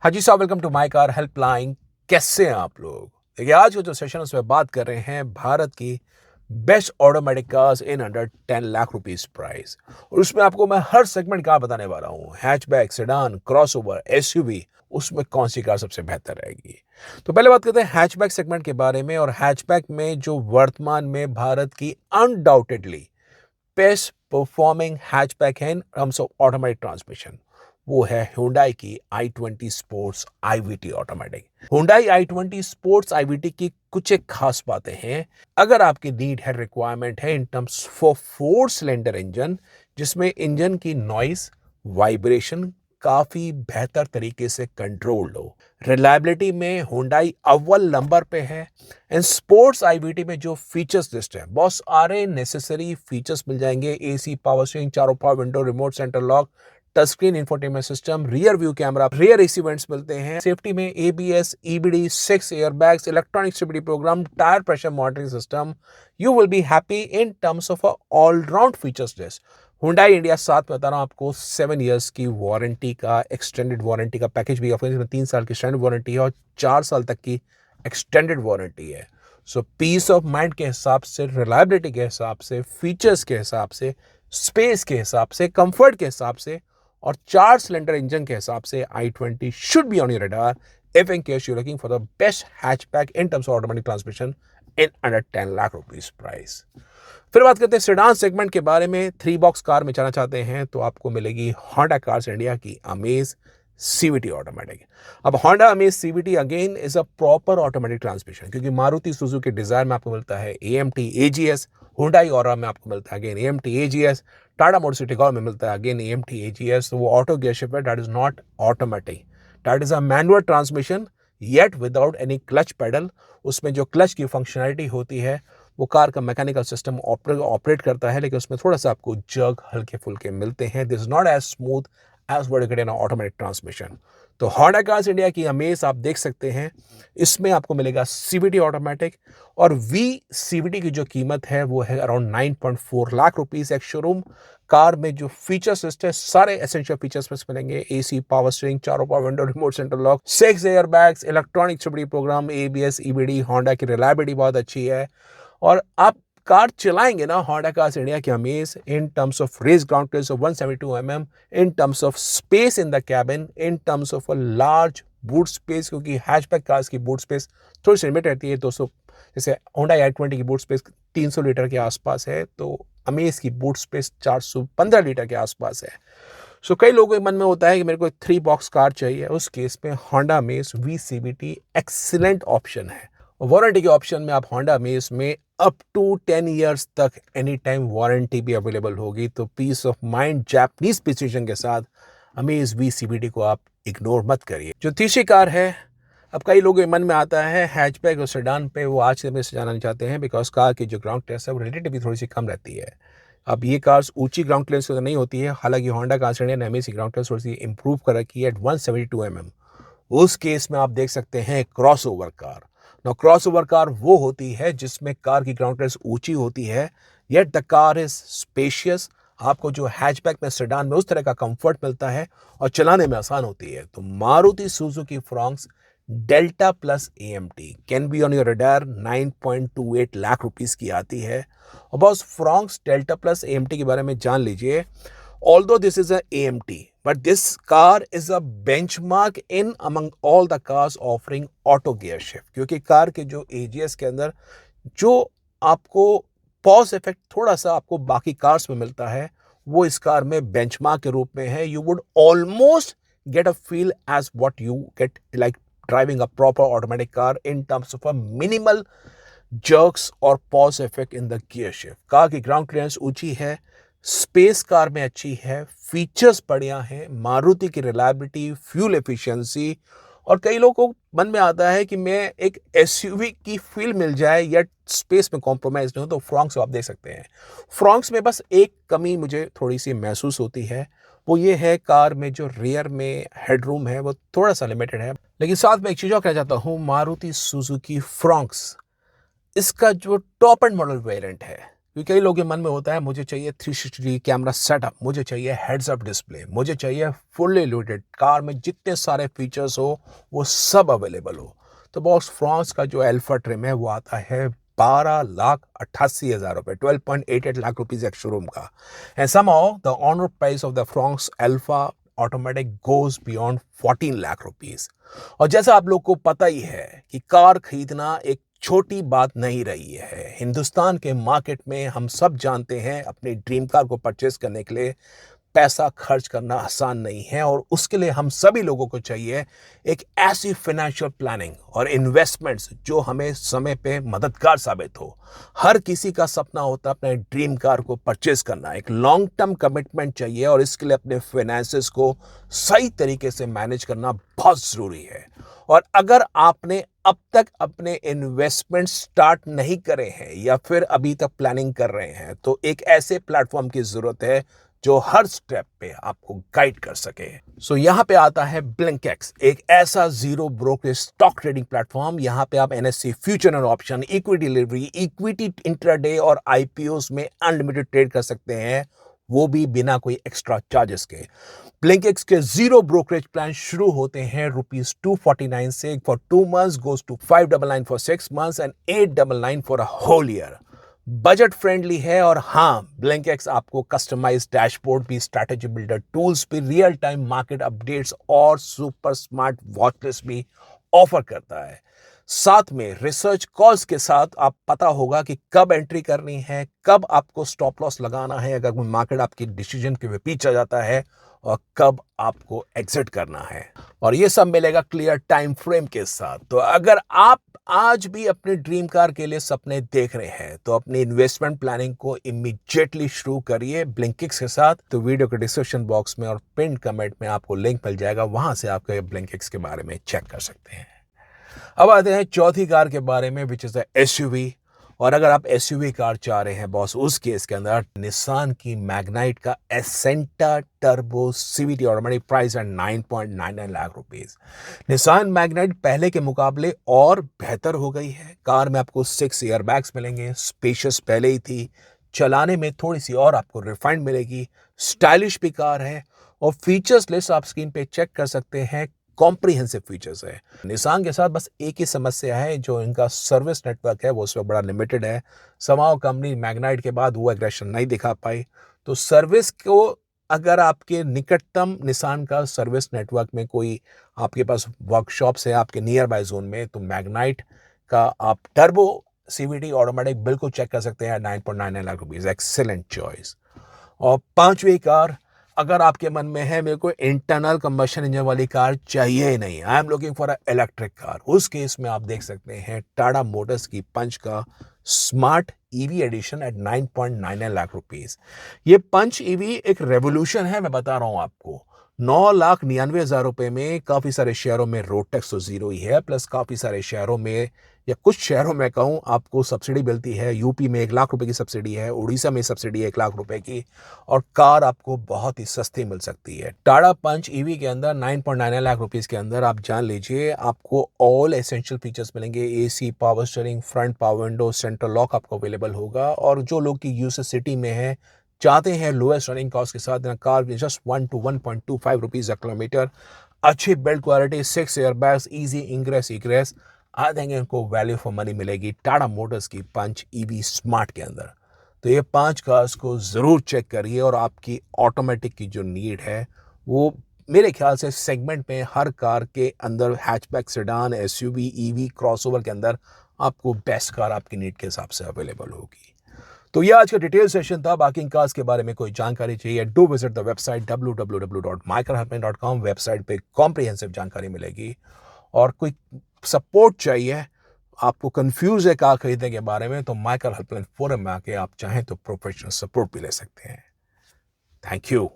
हाँ जी साहब, welcome to my car helpline. कैसे हैं आप लोग? देखिए, आज का जो सेशन है उसमें बात कर रहे हैं भारत की best automatic cars in under 10 lakh rupees price. और उसमें आपको मैं हर सेगमेंट कार बताने वाला हूँ। हैचबैक, सेडान, क्रॉसओवर, एसयूवी, उसमें कौन सी कार सबसे बेहतर रहेगी। तो पहले बात करते हैं हैचबैक सेगमेंट के बारे में। और हैचबैक में जो वर्तमान में भारत की अनडाउटेडली बेस्ट परफॉर्मिंग हैचबैक है इन टर्म्स ऑफ ऑटोमेटिक ट्रांसमिशन, वो है Hyundai की i20 sports IVT automatic. Hyundai i20 sports IVT की कुछ एक खास बातें हैं। अगर आपकी नीड है, रिक्वायरमेंट है in terms for 4 cylinder engine, जिसमें इंजन की नॉइस, वाइब्रेशन काफी बेहतर तरीके से कंट्रोल्ड हो। रिलायबिलिटी में Hyundai अव्वल नंबर पे है। एंड स्पोर्ट्स IVT में जो फीचर्स लिस्ट है, बहुत सारे नेसेसरी फीचर्स मिल जाएंगे। एसी, पावर स्टीयरिंग, चारों power window, remote centre lock, touch screen infotainment system, rear view camera, rear AC vents मिलते हैं। सेफ्टी में ABS, EBD, 6 airbags, electronic stability programme, tyre pressure monitoring system. You will be happy in terms of allround features list. Hyundai India साथ में बता रहा हूं आपको 7 years की वारंटी का, एक्सटेंडेड वारंटी का पैकेज भी ऑफर है, जिसमें 3 साल की स्टैंडर्ड वारंटी है और 4 साल तक की एक्सटेंडेड वारंटी है। सो पीस ऑफ माइंड के हिसाब से, रिलायबिलिटी के हिसाब से, फीचर्स के हिसाब से, स्पेस के हिसाब से, कंफर्ट के हिसाब से और 4 सिलेंडर इंजन के हिसाब से i20 should be on your radar if in case you're looking for the best hatchback in terms of automatic transmission in under 10 lakh rupees price। फिर बात करते हैं सेडान सेगमेंट के बारे में। 3 बॉक्स कार में जाना चाहते हैं तो आपको मिलेगी होंडा कार्स इंडिया की अमेज CVT ऑटोमेटिक। अब Honda amaze CVT again is a proper automatic transmission, क्योंकि मारुति सुजुकी डिजायर में आपको मिलता है AMT AGS, हुंडई ऑरा में आपको मिलता है again AMT AGS, Tata Motors Tigor में मिलता है अगेन AMT AGS। तो वो ऑटो गियर शिफ्ट है, that is not automatic, that is a manual transmission yet without any clutch pedal. उसमें जो क्लच की फंक्शनैलिटी होती है वो कार का मैकेनिकल सिस्टम ऑपरेट करता है, लेकिन उसमें थोड़ा सा आपको जर्क हल्के फुल्के मिलते हैं। This is not as smooth as what you get in automatic transmission. तो होंडा कार्स इंडिया की अमेज आप देख सकते हैं, इसमें आपको मिलेगा CVT ऑटोमेटिक। और VCVT की जो कीमत है वो है अराउंड 9.4 लाख रुपीस। एक शोरूम कार में जो फीचर्स लिस्ट है, सारे एसेंशियल फीचर्स में मिलेंगे। AC, पावर स्टीयरिंग, चारों power window, remote centre lock, 6 airbags, electronic stability programme, ABS, EBD। Honda की रिलायबिलिटी बहुत अच्छी है। और आप कार चलाएंगे ना होंडा कार्स इंडिया की Amaze, in terms of race ground clearance of 172 mm, in terms of space in the cabin, in terms of a large boot space, क्योंकि हैचबैक कार्स की बूट स्पेस थोड़ी सी limit रहती है। 200, जैसे Honda i20 की boot space 300 litre के आसपास है, तो अमेज की बूट स्पेस 415 लीटर के आसपास है। सो कई लोगों के मन में होता है कि मेरे को 3 बॉक्स कार चाहिए, उस केस में Honda Amaze VCVT excellent option है। वारंटी के ऑप्शन में आप होंडा अमेज में अप टू 10 इयर्स तक एनी टाइम वारंटी भी अवेलेबल होगी। तो peace of mind Japanese precision के साथ अमेज VCVT को आप इग्नोर मत करिए। जो तीसरी कार है, अब कई लोगों के मन में आता है हैचबैक और सेडान पे, वो आज से जाना चाहते हैं बिकॉज कार की जो ग्राउंड क्लियरेंस है वो रिलेटिवली थोड़ी सी कम रहती है। अब ये कार्स ऊंची ग्राउंड क्लियरेंस तो नहीं होती है, हालांकि होंडा कार्स इंडिया ने अमेज की ग्राउंड क्लियरेंस थोड़ी सी इंप्रूव कर रखी है एट 172 mm। उस केस में आप देख सकते हैं क्रॉसओवर कार। ना क्रॉसओवर कार वो होती है जिसमें कार की ग्राउंड क्लियरेंस ऊंची होती है, yet the car is spacious. आपको जो हैचबैक में, सेडान में उस तरह का कंफर्ट मिलता है और चलाने में आसान होती है। तो Maruti Suzuki Fronx delta plus AMT can be on your radar, 9.28 lakh rupees की आती है। और boss, Fronx delta plus AMT के बारे में जान लीजिए। Although this is a AMT, but this car is a benchmark in among all the cars offering auto gear shift, क्योंकि कार के जो AGS के अंदर जो आपको पॉज इफेक्ट थोड़ा सा आपको बाकी कार्स में मिलता है, वो इस कार में बेंचमार्क के रूप में है। You would almost get a feel as what you get like driving a proper automatic car in terms of a minimal jerks और pause effect in the gear shift. Car की ground clearance ऊंची है, space car में अच्छी है, features बढ़िया हैं, मारुति की रिलायबिलिटी, फ्यूल एफिशिएंसी। और कई लोगों को मन में आता है कि मैं एक SUV की फील मिल जाए या स्पेस में कॉम्प्रोमाइज नहीं हो, तो फ्रॉन्क्स आप देख सकते हैं। फ्रॉन्क्स में बस एक कमी मुझे थोड़ी सी महसूस होती है, वो ये है कार में जो रियर में हेडरूम है वो थोड़ा सा लिमिटेड है। लेकिन साथ में एक चीज़ और कहना चाहता हूँ, मारुति सुजुकी फ्रॉन्क्स, इसका जो टॉप एंड मॉडल वेरिएंट है, क्योंकि कई लोगों के मन में होता है मुझे चाहिए 360 कैमरा सेटअप, मुझे चाहिए हेड्स अप डिस्प्ले, मुझे चाहिए फुल्ली लोडेड कार में जितने सारे फीचर्स हो वो सब अवेलेबल हो। तो बॉस फ्रांस का जो अल्फा ट्रिम है वो आता है 12,88,000 रुपये, 12.88 लाख रुपीज एक शोरूम का। And somehow the on road price of the Fronx Alpha automatic goes beyond 14 lakh rupees. और जैसा आप लोग को पता ही है कि कार खरीदना एक छोटी बात नहीं रही है। हिंदुस्तान के मार्केट में हम सब जानते हैं अपनी ड्रीम कार को परचेस करने के लिए पैसा खर्च करना आसान नहीं है, और उसके लिए हम सभी लोगों को चाहिए एक ऐसी फाइनेंशियल प्लानिंग और इन्वेस्टमेंट्स जो हमें समय पे मददगार साबित हो। हर किसी का सपना होता है अपने ड्रीम कार को परचेस करना, एक लॉन्ग टर्म कमिटमेंट चाहिए और इसके लिए अपने फाइनेंसेस को सही तरीके से मैनेज करना बहुत ज़रूरी है। और अगर आपने अब तक अपने इन्वेस्टमेंट स्टार्ट नहीं करे हैं या फिर अभी तक प्लानिंग कर रहे हैं, तो एक ऐसे प्लेटफॉर्म की ज़रूरत है जो हर स्टेप पे आपको गाइड कर सके। सो यहाँ पे आता है ब्लिंकएक्स, एक ऐसा zero brokerage stock trading platform. यहाँ पे आप NSE future and option, equity delivery, equity intraday और आईपीओस में अनलिमिटेड ट्रेड कर सकते हैं, वो भी बिना कोई एक्स्ट्रा चार्जेस के। ब्लिंकएक्स के जीरो ब्रोकरेज प्लान शुरू होते हैं ₹249 से for 2 months, goes to 599 for 6 months and 899 for a whole year. Budget friendly है, और हाँ, ब्लिंकएक्स आपको कस्टमाइज्ड डैशबोर्ड भी, स्ट्रैटेजी बिल्डर टूल्स भी, रियल टाइम मार्केट अपडेट्स और सुपर स्मार्ट वॉचलिस्ट भी ऑफर करता है। साथ में रिसर्च कॉल्स के साथ आप पता होगा कि कब एंट्री करनी है, कब आपको स्टॉप लॉस लगाना है अगर कोई मार्केट आपकी डिसीजन के विपरीत आ जाता है, और कब आपको एग्जिट करना है। और ये सब मिलेगा क्लियर टाइम फ्रेम के साथ। तो अगर आप आज भी अपने ड्रीम कार के लिए सपने देख रहे हैं तो अपनी इन्वेस्टमेंट प्लानिंग को इमीडिएटली शुरू करिए ब्लिंकएक्स के साथ। तो वीडियो के डिस्क्रिप्शन बॉक्स में और पिन कमेंट में आपको लिंक मिल जाएगा, वहां से आप ब्लिंकएक्स के बारे में चेक कर सकते हैं। अब आते हैं चौथी कार के बारे में, विच इज द एसयूवी। और अगर आप एसयूवी कार चाह रहे हैं बॉस, उस केस के अंदर निसान की मैग्नाइट का एसेंटा टर्बो सीवीटी ऑटोमेटिक प्राइस है 9.99 लाख रुपीस। निसान मैग्नाइट पहले के मुकाबले और बेहतर हो गई है। कार में आपको 6 एयरबैग्स मिलेंगे, स्पेशियस पहले ही थी, चलाने में थोड़ी सी और आपको रिफाइंड मिलेगी, स्टाइलिश भी कार है, और फीचर्स लिस्ट आप स्क्रीन पे चेक कर सकते हैं, कॉम्प्रिहेंसिव फीचर्स है। निसान के साथ बस एक ही समस्या है, जो इनका सर्विस नेटवर्क है वो उसमें बड़ा लिमिटेड है। समाओ कंपनी मैग्नाइट के बाद वो एग्रेशन नहीं दिखा पाई। तो सर्विस को, अगर आपके निकटतम निसान का सर्विस नेटवर्क में कोई आपके पास वर्कशॉप्स है आपके नियर बाय जोन में, तो मैग्नाइट का आप टर्बो सीवीटी ऑटोमेटिक बिल्कुल चेक कर सकते हैं 9.99 लाख रुपीज। Excellent choice. और पांचवी कार, अगर आपके मन में है मेरे को इंटरनल कंबशन इंजन वाली कार चाहिए ही नहीं, I am looking for a electric car, उस केस में आप देख सकते हैं टाटा मोटर्स की पंच का smart EV edition at 9.99 lakh rupees. ये पंच ईवी एक रेवोल्यूशन है, मैं बता रहा हूं आपको। 9,99,000 रुपए में काफी सारे शहरों में रोड टैक्स तो जीरो ही है, प्लस काफी सारे शहरों में या कुछ शहरों में कहूं आपको सब्सिडी मिलती है। यूपी में 1 लाख रुपए की सब्सिडी है, उड़ीसा में सब्सिडी है 1 लाख रुपए की, और कार आपको बहुत ही सस्ती मिल सकती है। टाटा पंच ईवी के अंदर 9.99 लाख रुपीस के अंदर आप जान लीजिए आपको ऑल एसेंशियल फीचर्स मिलेंगे। AC, power steering, front power window, central lock आपको अवेलेबल होगा। और जो लोग की यूएस सिटी में है, चाहते हैं लोएस्ट रनिंग कॉस्ट के साथ car just 1 to 1.25 rupees kilometre, अच्छी build quality, 6 airbags, easy ingress egress, I think इनको वैल्यू फॉर मनी मिलेगी टाटा मोटर्स की पंच ईवी स्मार्ट के अंदर। तो ये 5 कार्स को ज़रूर चेक करिए, और आपकी ऑटोमेटिक की जो नीड है वो मेरे ख्याल से सेगमेंट में हर कार के अंदर hatchback, sedan, SUV, EV, crossover के अंदर आपको बेस्ट कार आपकी नीड के हिसाब से अवेलेबल होगी। तो ये आज का डिटेल सेशन था। बाकी इन कार्स के बारे में कोई जानकारी चाहिए, do visit the website www.michaelhartman.com। Website पे कॉम्प्रिहेंसिव जानकारी मिलेगी। और कोई सपोर्ट चाहिए, आपको कंफ्यूज है कार खरीदने के बारे में, तो माइकल हेल्पलाइन फोरम में आके आप चाहें तो प्रोफेशनल सपोर्ट भी ले सकते हैं। Thank you.